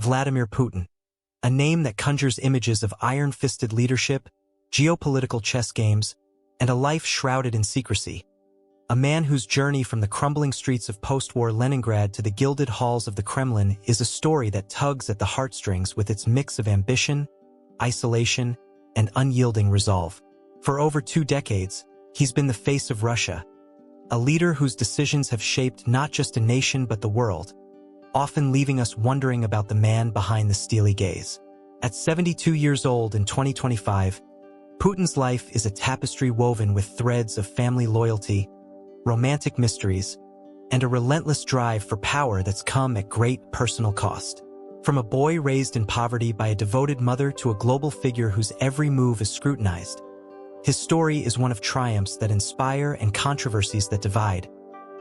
Vladimir Putin, a name that conjures images of iron-fisted leadership, geopolitical chess games, and a life shrouded in secrecy. A man whose journey from the crumbling streets of post-war Leningrad to the gilded halls of the Kremlin is a story that tugs at the heartstrings with its mix of ambition, isolation, and unyielding resolve. For over 2 decades, he's been the face of Russia, a leader whose decisions have shaped not just a nation but the world, often leaving us wondering about the man behind the steely gaze. At 72 years old in 2025, Putin's life is a tapestry woven with threads of family loyalty, romantic mysteries, and a relentless drive for power that's come at great personal cost. From a boy raised in poverty by a devoted mother to a global figure whose every move is scrutinized, his story is one of triumphs that inspire and controversies that divide,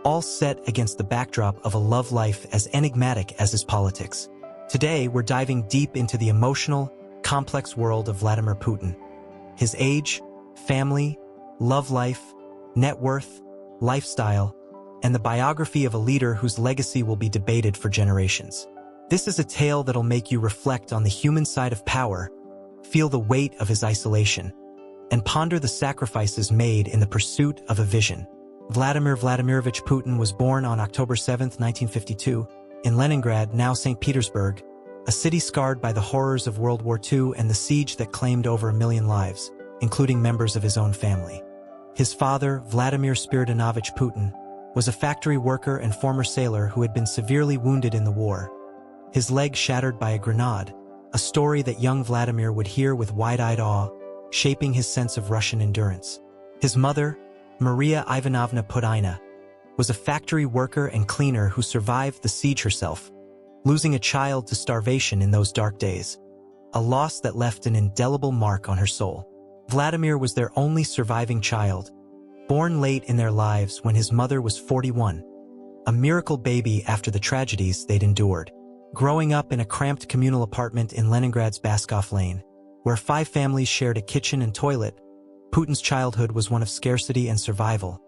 all set against the backdrop of a love life as enigmatic as his politics. Today, we're diving deep into the emotional, complex world of Vladimir Putin. His age, family, love life, net worth, lifestyle, and the biography of a leader whose legacy will be debated for generations. This is a tale that'll make you reflect on the human side of power, feel the weight of his isolation, and ponder the sacrifices made in the pursuit of a vision. Vladimir Vladimirovich Putin was born on October 7, 1952, in Leningrad, now St. Petersburg, a city scarred by the horrors of World War II and the siege that claimed over 1 million lives, including members of his own family. His father, Vladimir Spiridonovich Putin, was a factory worker and former sailor who had been severely wounded in the war, his leg shattered by a grenade, a story that young Vladimir would hear with wide-eyed awe, shaping his sense of Russian endurance. His mother, Maria Ivanovna Putina, was a factory worker and cleaner who survived the siege herself, losing a child to starvation in those dark days, a loss that left an indelible mark on her soul. Vladimir was their only surviving child, born late in their lives when his mother was 41, a miracle baby after the tragedies they'd endured. Growing up in a cramped communal apartment in Leningrad's Baskov Lane, where 5 families shared a kitchen and toilet, Putin's childhood was one of scarcity and survival,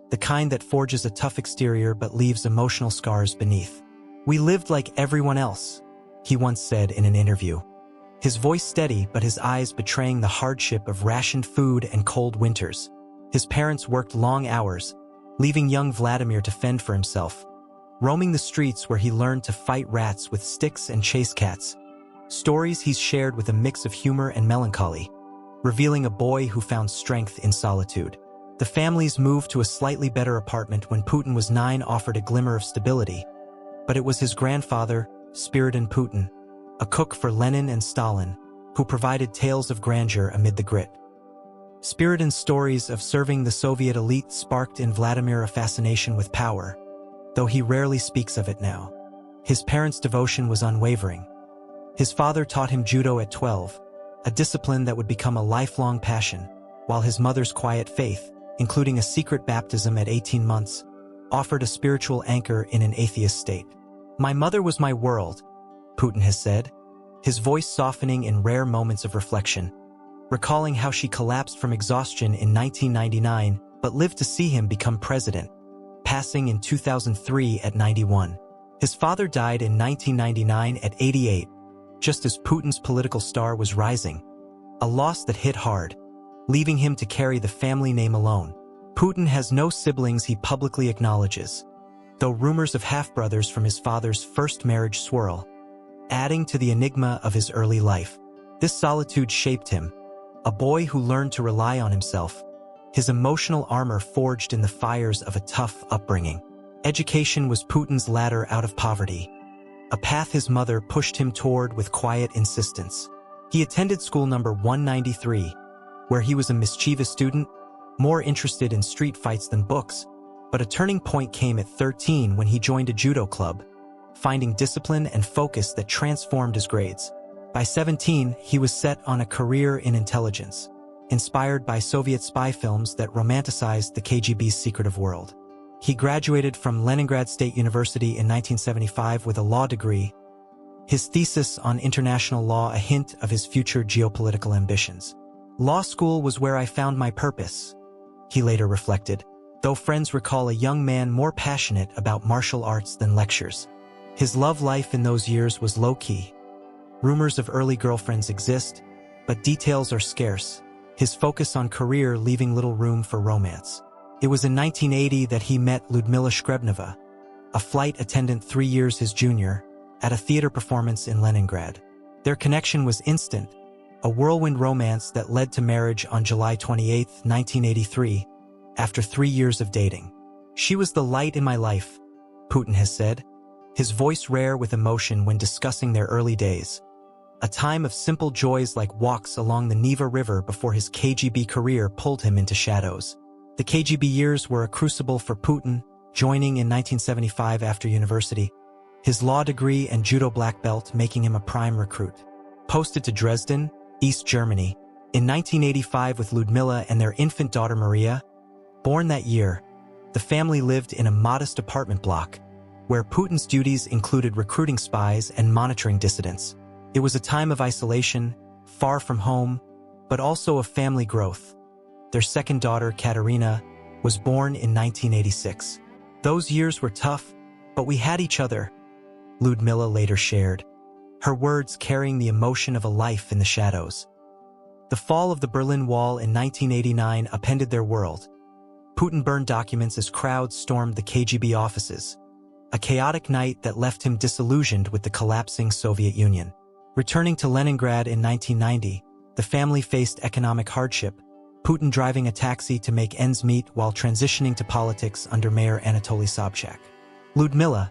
the kind that forges a tough exterior but leaves emotional scars beneath. "We lived like everyone else," he once said in an interview, his voice steady but his eyes betraying the hardship of rationed food and cold winters. His parents worked long hours, leaving young Vladimir to fend for himself, roaming the streets where he learned to fight rats with sticks and chase cats, stories he's shared with a mix of humor and melancholy, revealing a boy who found strength in solitude. The family's move to a slightly better apartment when Putin was 9 offered a glimmer of stability, but it was his grandfather, Spiridon Putin, a cook for Lenin and Stalin, who provided tales of grandeur amid the grit. Spiridon's stories of serving the Soviet elite sparked in Vladimir a fascination with power, though he rarely speaks of it now. His parents' devotion was unwavering. His father taught him judo at 12, a discipline that would become a lifelong passion, while his mother's quiet faith, including a secret baptism at 18 months, offered a spiritual anchor in an atheist state. "My mother was my world," Putin has said, his voice softening in rare moments of reflection, recalling how she collapsed from exhaustion in 1999 but lived to see him become president, passing in 2003 at 91. His father died in 1999 at 88, just as Putin's political star was rising, a loss that hit hard, leaving him to carry the family name alone. Putin has no siblings he publicly acknowledges, though rumors of half-brothers from his father's first marriage swirl, adding to the enigma of his early life. This solitude shaped him, a boy who learned to rely on himself, his emotional armor forged in the fires of a tough upbringing. Education was Putin's ladder out of poverty, a path his mother pushed him toward with quiet insistence. He attended school number 193, where he was a mischievous student, more interested in street fights than books, but a turning point came at 13 when he joined a judo club, finding discipline and focus that transformed his grades. By 17, he was set on a career in intelligence, inspired by Soviet spy films that romanticized the KGB's secretive world. He graduated from Leningrad State University in 1975 with a law degree, his thesis on international law a hint of his future geopolitical ambitions. "Law school was where I found my purpose," he later reflected, though friends recall a young man more passionate about martial arts than lectures. His love life in those years was low-key, Rumors of early girlfriends exist, but details are scarce, his focus on career leaving little room for romance. It was in 1980 that he met Lyudmila Shkrebneva, a flight attendant 3 years his junior, at a theater performance in Leningrad. Their connection was instant, a whirlwind romance that led to marriage on July 28, 1983, after 3 years of dating. "She was the light in my life," Putin has said, his voice rare with emotion when discussing their early days. A time of simple joys like walks along the Neva River before his KGB career pulled him into shadows. The KGB years were a crucible for Putin, joining in 1975 after university, his law degree and judo black belt making him a prime recruit. Posted to Dresden, East Germany, in 1985 with Lyudmila and their infant daughter Maria. Born that year, the family lived in a modest apartment block, where Putin's duties included recruiting spies and monitoring dissidents. It was a time of isolation, far from home, but also of family growth. Their second daughter, Katerina, was born in 1986. "Those years were tough, but we had each other," Lyudmila later shared, her words carrying the emotion of a life in the shadows. The fall of the Berlin Wall in 1989 upended their world. Putin burned documents as crowds stormed the KGB offices, a chaotic night that left him disillusioned with the collapsing Soviet Union. Returning to Leningrad in 1990, the family faced economic hardship, Putin driving a taxi to make ends meet while transitioning to politics under Mayor Anatoly Sobchak. Lyudmila,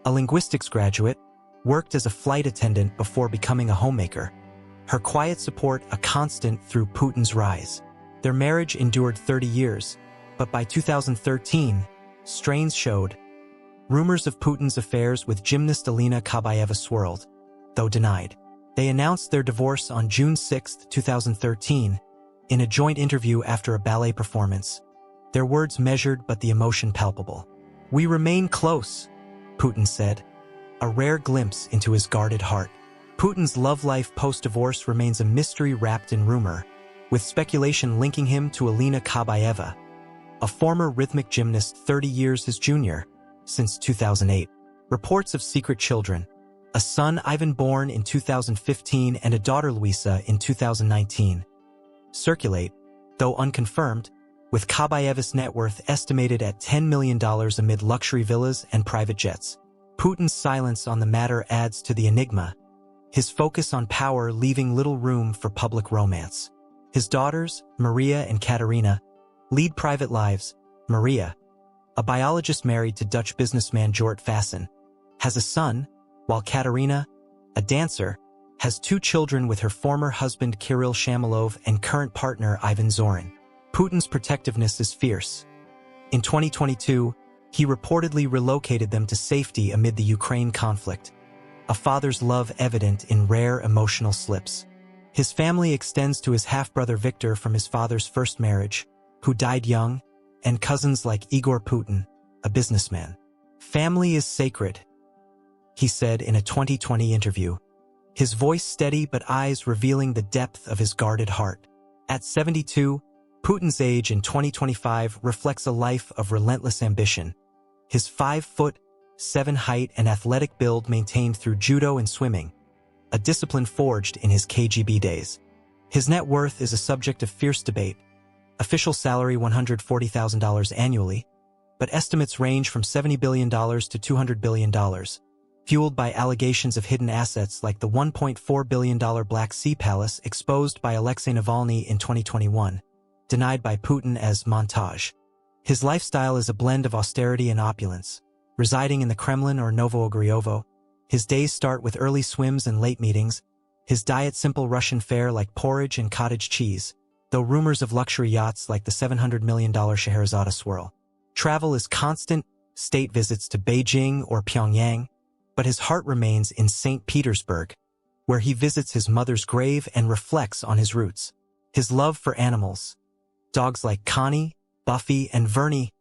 a linguistics graduate, worked as a flight attendant before becoming a homemaker, her quiet support a constant through Putin's rise. Their marriage endured 30 years, but by 2013, strains showed. Rumors of Putin's affairs with gymnast Alina Kabayeva swirled, though denied. They announced their divorce on June 6, 2013, in a joint interview after a ballet performance. Their words measured but the emotion palpable. "We remain close," Putin said, a rare glimpse into his guarded heart. Putin's love life post-divorce remains a mystery wrapped in rumor, with speculation linking him to Alina Kabayeva, a former rhythmic gymnast 30 years his junior, since 2008. Reports of secret children, a son Ivan born in 2015 and a daughter Luisa in 2019, circulate, though unconfirmed, with Kabayeva's net worth estimated at $10 million amid luxury villas and private jets. Putin's silence on the matter adds to the enigma, his focus on power leaving little room for public romance. His daughters, Maria and Katerina, lead private lives. Maria, a biologist married to Dutch businessman Jort Fassen, has a son, while Katerina, a dancer, has 2 children with her former husband Kirill Shamalov and current partner Ivan Zorin. Putin's protectiveness is fierce. In 2022, he reportedly relocated them to safety amid the Ukraine conflict, a father's love evident in rare emotional slips. His family extends to his half-brother Viktor from his father's first marriage, who died young, and cousins like Igor Putin, a businessman. "Family is sacred," he said in a 2020 interview, his voice steady but eyes revealing the depth of his guarded heart. At 72, Putin's age in 2025 reflects a life of relentless ambition. His 5'7" height and athletic build maintained through judo and swimming, a discipline forged in his KGB days. His net worth is a subject of fierce debate. Official salary $140,000 annually, but estimates range from $70 billion to $200 billion, fueled by allegations of hidden assets like the $1.4 billion Black Sea Palace exposed by Alexei Navalny in 2021, denied by Putin as montage. His lifestyle is a blend of austerity and opulence. Residing in the Kremlin or Novoogryovo, his days start with early swims and late meetings, his diet simple Russian fare like porridge and cottage cheese, though rumors of luxury yachts like the $700 million Scheherazade swirl. Travel is constant, state visits to Beijing or Pyongyang, but his heart remains in St. Petersburg, where he visits his mother's grave and reflects on his roots. His love for animals, dogs like Connie, Buffy, and Vernie,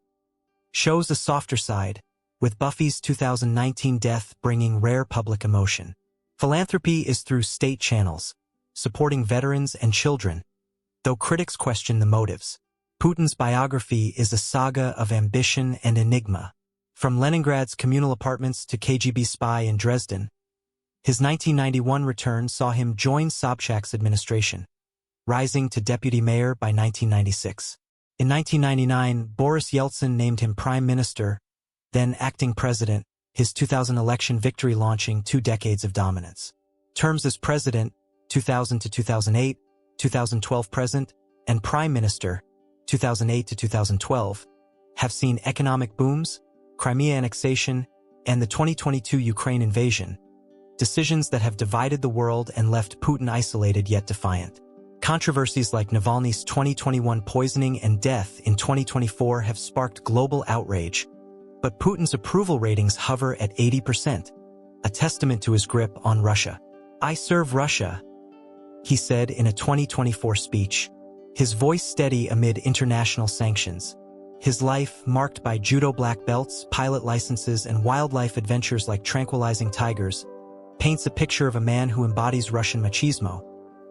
shows a softer side, with Buffy's 2019 death bringing rare public emotion. Philanthropy is through state channels, supporting veterans and children, though critics question the motives. Putin's biography is a saga of ambition and enigma. From Leningrad's communal apartments to KGB spy in Dresden, His 1991 return saw him join Sobchak's administration, rising to deputy mayor by 1996. In 1999, Boris Yeltsin named him prime minister, then acting president, his 2000 election victory launching 2 decades of dominance. Terms as president, 2000 to 2008, 2012 present, and prime minister, 2008 to 2012, have seen economic booms, Crimea annexation, and the 2022 Ukraine invasion, decisions that have divided the world and left Putin isolated yet defiant. Controversies like Navalny's 2021 poisoning and death in 2024 have sparked global outrage, but Putin's approval ratings hover at 80%, a testament to his grip on Russia. "I serve Russia," he said in a 2024 speech, his voice steady amid international sanctions. His life, marked by judo black belts, pilot licenses, and wildlife adventures like tranquilizing tigers, paints a picture of a man who embodies Russian machismo.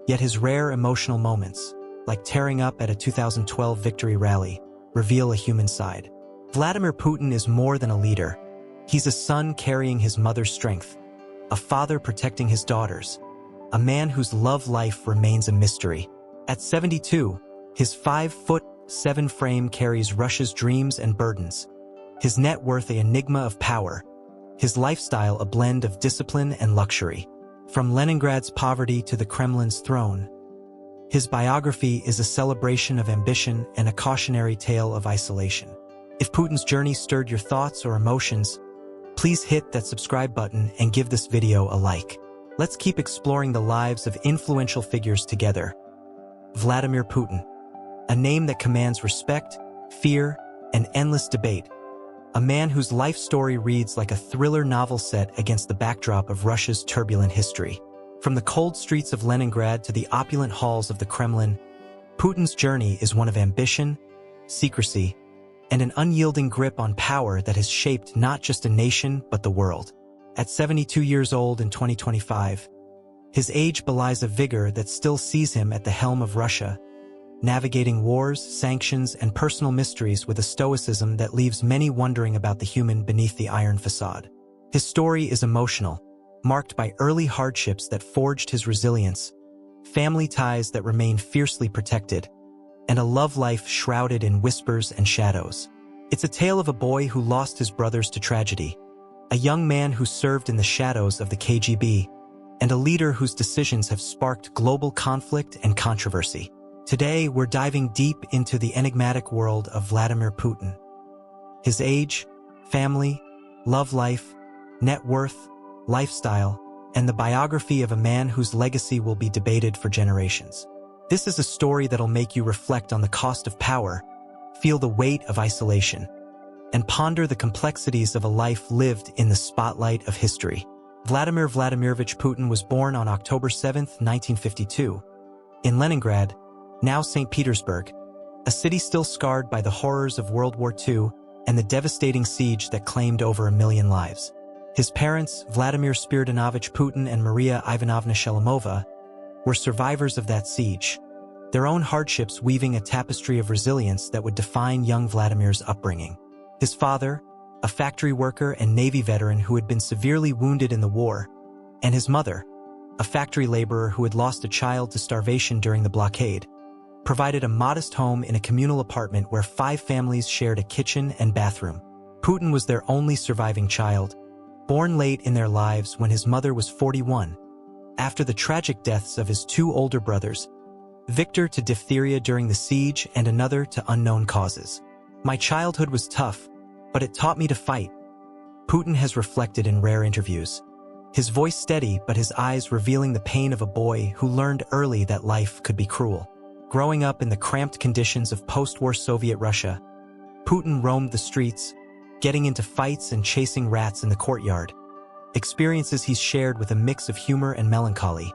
Yet his rare emotional moments, like tearing up at a 2012 victory rally, reveal a human side. Vladimir Putin is more than a leader. He's a son carrying his mother's strength, a father protecting his daughters, a man whose love life remains a mystery. At 72, his 5'7" frame carries Russia's dreams and burdens, his net worth an enigma of power, his lifestyle a blend of discipline and luxury. From Leningrad's poverty to the Kremlin's throne, his biography is a celebration of ambition and a cautionary tale of isolation. If Putin's journey stirred your thoughts or emotions, please hit that subscribe button and give this video a like. Let's keep exploring the lives of influential figures together. Vladimir Putin, a name that commands respect, fear, and endless debate. A man whose life story reads like a thriller novel set against the backdrop of Russia's turbulent history. From the cold streets of Leningrad to the opulent halls of the Kremlin, Putin's journey is one of ambition, secrecy, and an unyielding grip on power that has shaped not just a nation but the world. At 72 years old in 2025, his age belies a vigor that still sees him at the helm of Russia, navigating wars, sanctions, and personal mysteries with a stoicism that leaves many wondering about the human beneath the iron facade. His story is emotional, marked by early hardships that forged his resilience, family ties that remain fiercely protected, and a love life shrouded in whispers and shadows. It's a tale of a boy who lost his brothers to tragedy, a young man who served in the shadows of the KGB, and a leader whose decisions have sparked global conflict and controversy. Today, we're diving deep into the enigmatic world of Vladimir Putin. His age, family, love life, net worth, lifestyle, and the biography of a man whose legacy will be debated for generations. This is a story that'll make you reflect on the cost of power, feel the weight of isolation, and ponder the complexities of a life lived in the spotlight of history. Vladimir Vladimirovich Putin was born on October 7, 1952, in Leningrad, now St. Petersburg, a city still scarred by the horrors of World War II and the devastating siege that claimed over 1 million lives. His parents, Vladimir Spiridonovich Putin and Maria Ivanovna Shelemova, were survivors of that siege, their own hardships weaving a tapestry of resilience that would define young Vladimir's upbringing. His father, a factory worker and Navy veteran who had been severely wounded in the war, and his mother, a factory laborer who had lost a child to starvation during the blockade, provided a modest home in a communal apartment where 5 families shared a kitchen and bathroom. Putin was their only surviving child, born late in their lives when his mother was 41, after the tragic deaths of his 2 older brothers, Victor to diphtheria during the siege and another to unknown causes. "My childhood was tough, but it taught me to fight," Putin has reflected in rare interviews. His voice steady but his eyes revealing the pain of a boy who learned early that life could be cruel. Growing up in the cramped conditions of post-war Soviet Russia, Putin roamed the streets, getting into fights and chasing rats in the courtyard, experiences he's shared with a mix of humor and melancholy,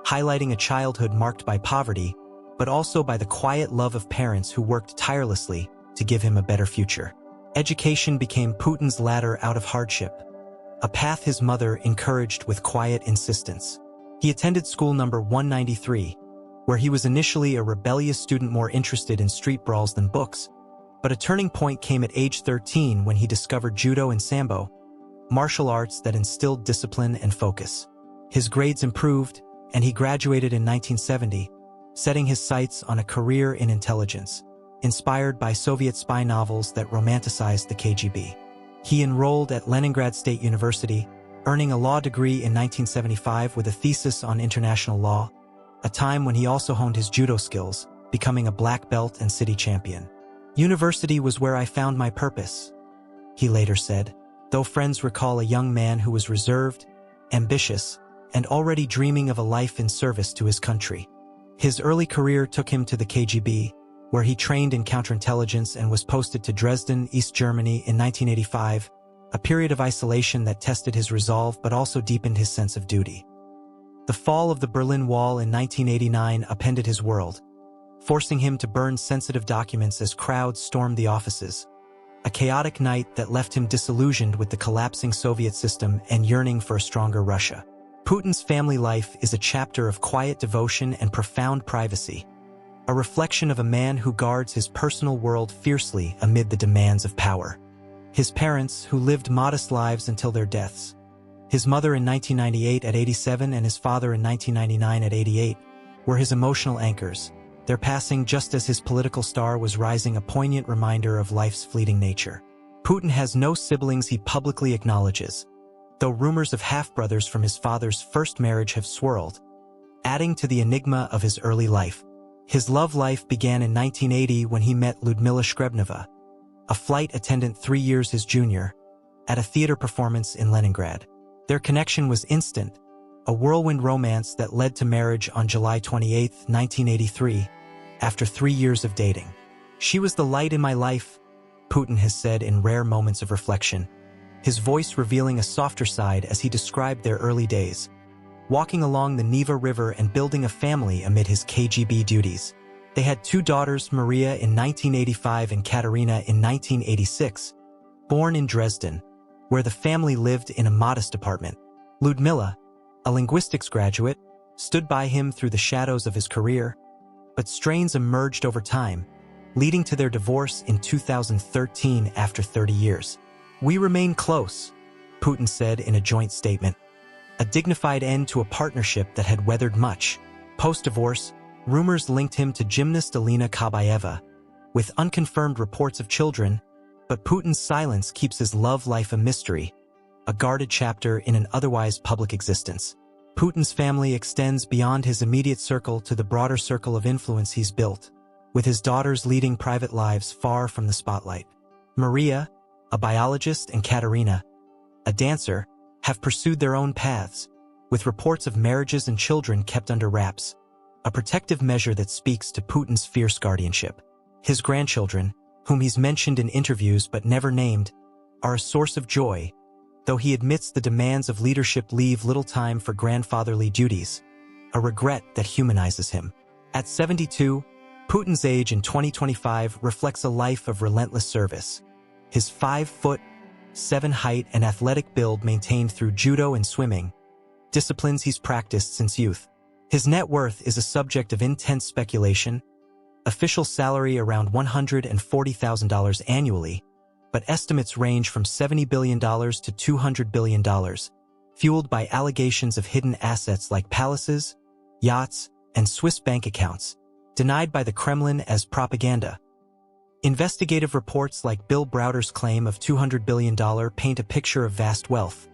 highlighting a childhood marked by poverty, but also by the quiet love of parents who worked tirelessly to give him a better future. Education became Putin's ladder out of hardship, a path his mother encouraged with quiet insistence. He attended school number 193, where he was initially a rebellious student more interested in street brawls than books, but a turning point came at age 13 when he discovered judo and sambo, martial arts that instilled discipline and focus. His grades improved, and he graduated in 1970, setting his sights on a career in intelligence, inspired by Soviet spy novels that romanticized the KGB. He enrolled at Leningrad State University, earning a law degree in 1975 with a thesis on international law, a time when he also honed his judo skills, becoming a black belt and city champion. "University was where I found my purpose," he later said, though friends recall a young man who was reserved, ambitious, and already dreaming of a life in service to his country. His early career took him to the KGB, where he trained in counterintelligence and was posted to Dresden, East Germany in 1985, a period of isolation that tested his resolve but also deepened his sense of duty. The fall of the Berlin Wall in 1989 upended his world, forcing him to burn sensitive documents as crowds stormed the offices, a chaotic night that left him disillusioned with the collapsing Soviet system and yearning for a stronger Russia. Putin's family life is a chapter of quiet devotion and profound privacy, a reflection of a man who guards his personal world fiercely amid the demands of power. His parents, who lived modest lives until their deaths, his mother in 1998 at 87 and his father in 1999 at 88, were his emotional anchors, their passing just as his political star was rising a poignant reminder of life's fleeting nature. Putin has no siblings he publicly acknowledges, though rumors of half-brothers from his father's first marriage have swirled, adding to the enigma of his early life. His love life began in 1980 when he met Lyudmila Shkrebneva, a flight attendant 3 years his junior, at a theater performance in Leningrad. Their connection was instant, a whirlwind romance that led to marriage on July 28, 1983, after 3 years of dating. "She was the light in my life," Putin has said in rare moments of reflection, his voice revealing a softer side as he described their early days, walking along the Neva River and building a family amid his KGB duties. They had 2 daughters, Maria in 1985 and Katerina in 1986, born in Dresden, where the family lived in a modest apartment. Lyudmila, a linguistics graduate, stood by him through the shadows of his career, but strains emerged over time, leading to their divorce in 2013 after 30 years. "We remain close," Putin said in a joint statement, a dignified end to a partnership that had weathered much. Post-divorce, rumors linked him to gymnast Alina Kabayeva, with unconfirmed reports of children, but Putin's silence keeps his love life a mystery, a guarded chapter in an otherwise public existence. Putin's family extends beyond his immediate circle to the broader circle of influence he's built, with his daughters leading private lives far from the spotlight. Maria, a biologist, and Katerina, a dancer, have pursued their own paths, with reports of marriages and children kept under wraps, a protective measure that speaks to Putin's fierce guardianship. His grandchildren, whom he's mentioned in interviews but never named, are a source of joy, though he admits the demands of leadership leave little time for grandfatherly duties, a regret that humanizes him. At 72, Putin's age in 2025 reflects a life of relentless service. His 5'7" height and athletic build maintained through judo and swimming, disciplines he's practiced since youth. His net worth is a subject of intense speculation, official salary around $140,000 annually, but estimates range from $70 billion to $200 billion, fueled by allegations of hidden assets like palaces, yachts, and Swiss bank accounts, denied by the Kremlin as propaganda. Investigative reports like Bill Browder's claim of $200 billion paint a picture of vast wealth,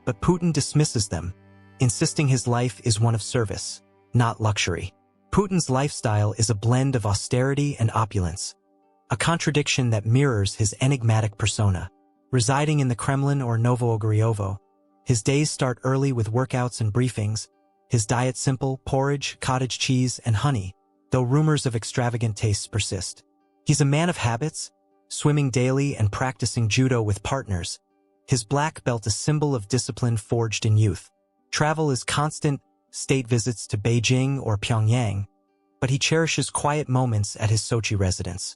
but Putin dismisses them, insisting his life is one of service, not luxury. Putin's lifestyle is a blend of austerity and opulence, a contradiction that mirrors his enigmatic persona. Residing in the Kremlin or Novoogoryovo, his days start early with workouts and briefings, his diet simple: porridge, cottage cheese, and honey, though rumors of extravagant tastes persist. He's a man of habits, swimming daily and practicing judo with partners, his black belt a symbol of discipline forged in youth. Travel is constant, state visits to Beijing or Pyongyang, but he cherishes quiet moments at his Sochi residence,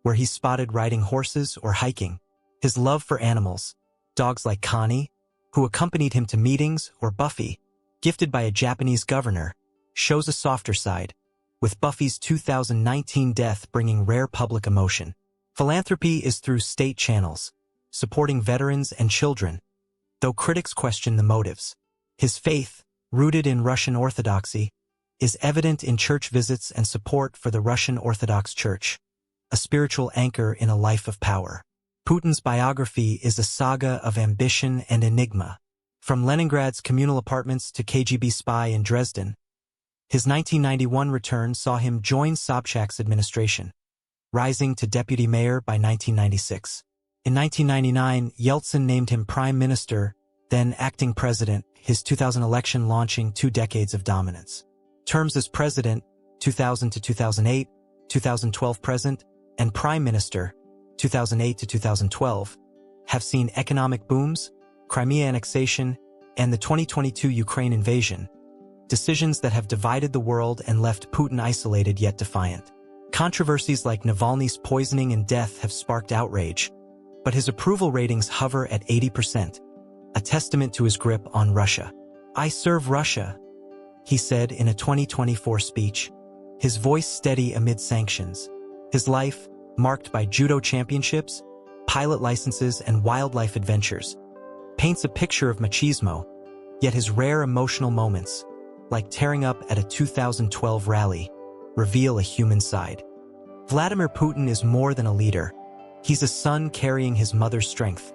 where he's spotted riding horses or hiking. His love for animals, dogs like Connie, who accompanied him to meetings, or Buffy, gifted by a Japanese governor, shows a softer side, with Buffy's 2019 death bringing rare public emotion. Philanthropy is through state channels, supporting veterans and children, though critics question the motives. His faith, rooted in Russian Orthodoxy, is evident in church visits and support for the Russian Orthodox Church, a spiritual anchor in a life of power. Putin's biography is a saga of ambition and enigma. From Leningrad's communal apartments to KGB spy in Dresden, his 1991 return saw him join Sobchak's administration, rising to deputy mayor by 1996. In 1999, Yeltsin named him prime minister, then acting president, his 2000 election launching 2 decades of dominance. Terms as president, 2000 to 2008, 2012 present, and prime minister, 2008 to 2012, have seen economic booms, Crimea annexation, and the 2022 Ukraine invasion, decisions that have divided the world and left Putin isolated yet defiant. Controversies like Navalny's poisoning and death have sparked outrage, but his approval ratings hover at 80%, a testament to his grip on Russia. "I serve Russia," he said in a 2024 speech, his voice steady amid sanctions. His life, marked by judo championships, pilot licenses, and wildlife adventures, paints a picture of machismo, yet his rare emotional moments, like tearing up at a 2012 rally, reveal a human side. Vladimir Putin is more than a leader. He's a son carrying his mother's strength,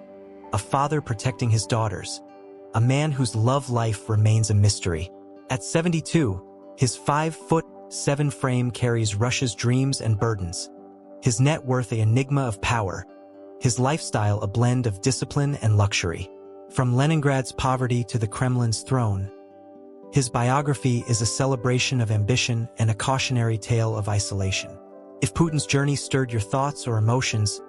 a father protecting his daughters, a man whose love life remains a mystery. At 72, his 5'7" frame carries Russia's dreams and burdens, his net worth an enigma of power, his lifestyle a blend of discipline and luxury. From Leningrad's poverty to the Kremlin's throne, his biography is a celebration of ambition and a cautionary tale of isolation. If Putin's journey stirred your thoughts or emotions,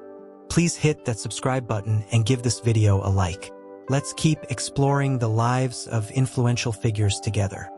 please hit that subscribe button and give this video a like. Let's keep exploring the lives of influential figures together.